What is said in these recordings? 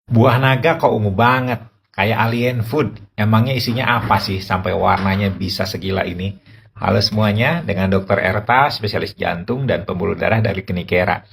Buah naga kok ungu banget, kayak alien food. Emangnya isinya apa sih sampai warnanya bisa segila ini? Halo semuanya, dengan Dr. Erta, spesialis jantung dan pembuluh darah dari Klinikera.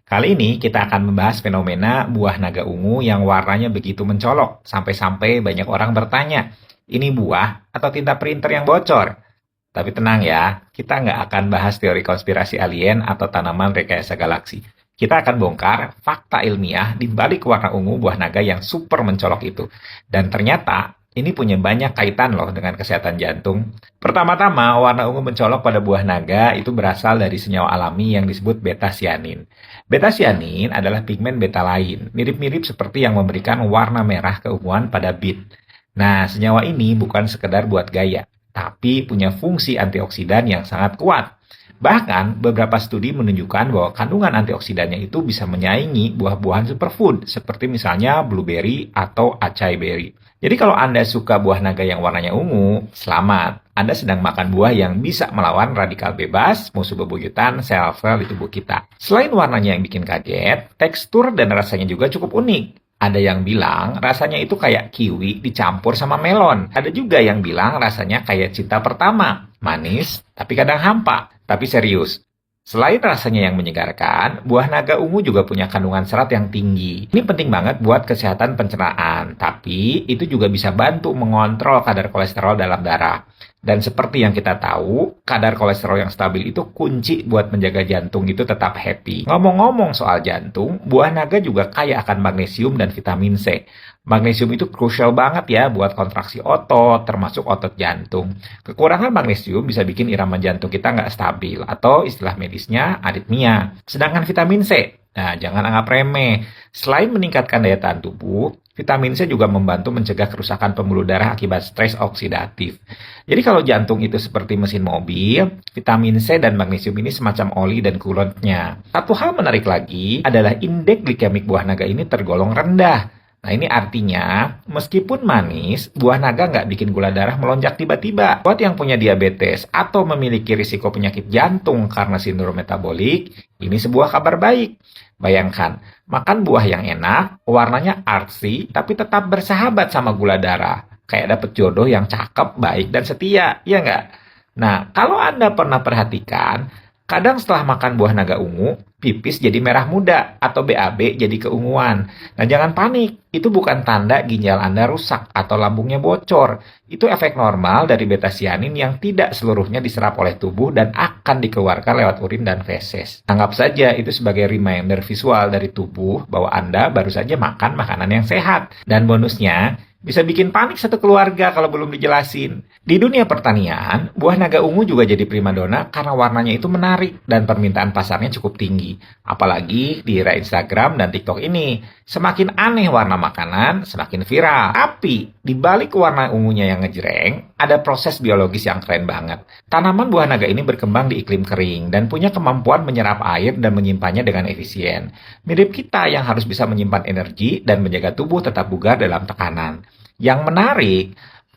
Kali ini kita akan membahas fenomena buah naga ungu yang warnanya begitu mencolok, sampai-sampai banyak orang bertanya, ini buah atau tinta printer yang bocor? Tapi tenang ya, kita nggak akan bahas teori konspirasi alien atau tanaman rekayasa galaksi. Kita akan bongkar fakta ilmiah di balik warna ungu buah naga yang super mencolok itu. Dan ternyata ini punya banyak kaitan loh dengan kesehatan jantung. Pertama-tama, warna ungu mencolok pada buah naga itu berasal dari senyawa alami yang disebut beta-sianin. Beta-sianin adalah pigmen beta lain, mirip-mirip seperti yang memberikan warna merah keunguan pada bit. Nah, senyawa ini bukan sekedar buat gaya, tapi punya fungsi antioksidan yang sangat kuat. Bahkan, beberapa studi menunjukkan bahwa kandungan antioksidannya itu bisa menyaingi buah-buahan superfood, seperti misalnya blueberry atau acai berry. Jadi kalau Anda suka buah naga yang warnanya ungu, selamat. Anda sedang makan buah yang bisa melawan radikal bebas, musuh bebuyutan sel-sel di tubuh kita. Selain warnanya yang bikin kaget, tekstur dan rasanya juga cukup unik. Ada yang bilang rasanya itu kayak kiwi dicampur sama melon. Ada juga yang bilang rasanya kayak cinta pertama. Manis, tapi kadang hampa. Tapi serius, selain rasanya yang menyegarkan, buah naga ungu juga punya kandungan serat yang tinggi. Ini penting banget buat kesehatan pencernaan, tapi itu juga bisa bantu mengontrol kadar kolesterol dalam darah. Dan seperti yang kita tahu, kadar kolesterol yang stabil itu kunci buat menjaga jantung itu tetap happy. Ngomong-ngomong soal jantung, buah naga juga kaya akan magnesium dan vitamin C. Magnesium itu krusial banget ya buat kontraksi otot, termasuk otot jantung. Kekurangan magnesium bisa bikin irama jantung kita nggak stabil, atau istilah medisnya aritmia. Sedangkan vitamin C, nah jangan anggap remeh. Selain meningkatkan daya tahan tubuh, vitamin C juga membantu mencegah kerusakan pembuluh darah akibat stres oksidatif. Jadi kalau jantung itu seperti mesin mobil, vitamin C dan magnesium ini semacam oli dan coolantnya. Satu hal menarik lagi adalah indeks glikemik buah naga ini tergolong rendah. Nah ini artinya, meskipun manis, buah naga nggak bikin gula darah melonjak tiba-tiba. Buat yang punya diabetes atau memiliki risiko penyakit jantung karena sindrom metabolik, ini sebuah kabar baik. Bayangkan, makan buah yang enak, warnanya artsy, tapi tetap bersahabat sama gula darah. Kayak dapet jodoh yang cakep, baik, dan setia, ya nggak? Nah, kalau Anda pernah perhatikan, kadang setelah makan buah naga ungu, pipis jadi merah muda atau BAB jadi keunguan. Nah jangan panik, itu bukan tanda ginjal Anda rusak atau lambungnya bocor. Itu efek normal dari beta-sianin yang tidak seluruhnya diserap oleh tubuh dan akan dikeluarkan lewat urin dan feses. Anggap saja itu sebagai reminder visual dari tubuh bahwa Anda baru saja makan makanan yang sehat. Dan bonusnya, bisa bikin panik satu keluarga kalau belum dijelasin. Di dunia pertanian, buah naga ungu juga jadi primadona karena warnanya itu menarik dan permintaan pasarnya cukup tinggi. Apalagi di era Instagram dan TikTok ini. Semakin aneh warna makanan, semakin viral. Tapi, di balik warna ungunya yang ngejreng, ada proses biologis yang keren banget. Tanaman buah naga ini berkembang di iklim kering dan punya kemampuan menyerap air dan menyimpannya dengan efisien. Mirip kita yang harus bisa menyimpan energi dan menjaga tubuh tetap bugar dalam tekanan. Yang menarik,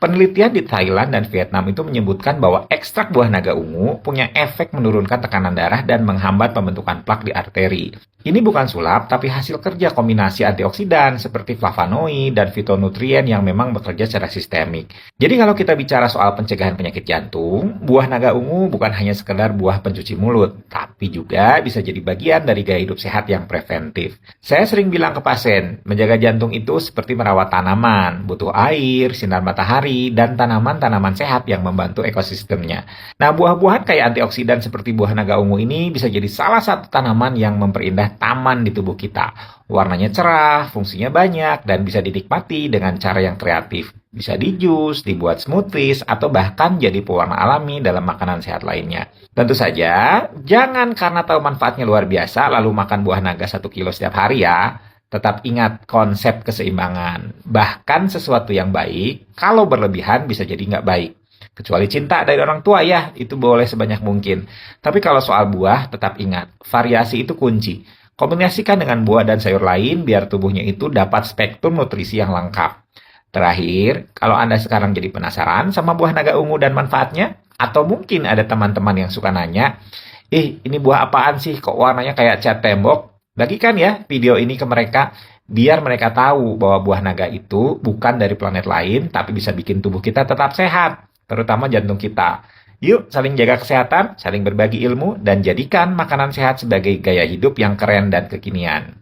penelitian di Thailand dan Vietnam itu menyebutkan bahwa ekstrak buah naga ungu punya efek menurunkan tekanan darah dan menghambat pembentukan plak di arteri. Ini bukan sulap, tapi hasil kerja kombinasi antioksidan seperti flavonoid dan fitonutrien yang memang bekerja secara sistemik. Jadi kalau kita bicara soal pencegahan penyakit jantung, buah naga ungu bukan hanya sekedar buah pencuci mulut, tapi juga bisa jadi bagian dari gaya hidup sehat yang preventif. Saya sering bilang ke pasien, menjaga jantung itu seperti merawat tanaman, butuh air, sinar matahari, dan tanaman-tanaman sehat yang membantu ekosistemnya. Nah, buah-buahan kayak antioksidan seperti buah naga ungu ini bisa jadi salah satu tanaman yang memperindah taman di tubuh kita. Warnanya cerah, fungsinya banyak, dan bisa dinikmati dengan cara yang kreatif. Bisa dijus, dibuat smoothies, atau bahkan jadi pewarna alami dalam makanan sehat lainnya. Tentu saja, jangan karena tahu manfaatnya luar biasa lalu makan buah naga 1 kilo setiap hari ya. Tetap ingat konsep keseimbangan. Bahkan sesuatu yang baik, kalau berlebihan bisa jadi nggak baik. Kecuali cinta dari orang tua ya, itu boleh sebanyak mungkin. Tapi kalau soal buah, tetap ingat, variasi itu kunci. Kombinasikan dengan buah dan sayur lain biar tubuhnya itu dapat spektrum nutrisi yang lengkap. Terakhir, kalau Anda sekarang jadi penasaran sama buah naga ungu dan manfaatnya, atau mungkin ada teman-teman yang suka nanya, ini buah apaan sih kok warnanya kayak cat tembok? Bagikan ya video ini ke mereka. biar mereka tahu bahwa buah naga itu bukan dari planet lain, tapi bisa bikin tubuh kita tetap sehat, terutama jantung kita. Yuk, saling jaga kesehatan, saling berbagi ilmu, dan jadikan makanan sehat sebagai gaya hidup yang keren dan kekinian.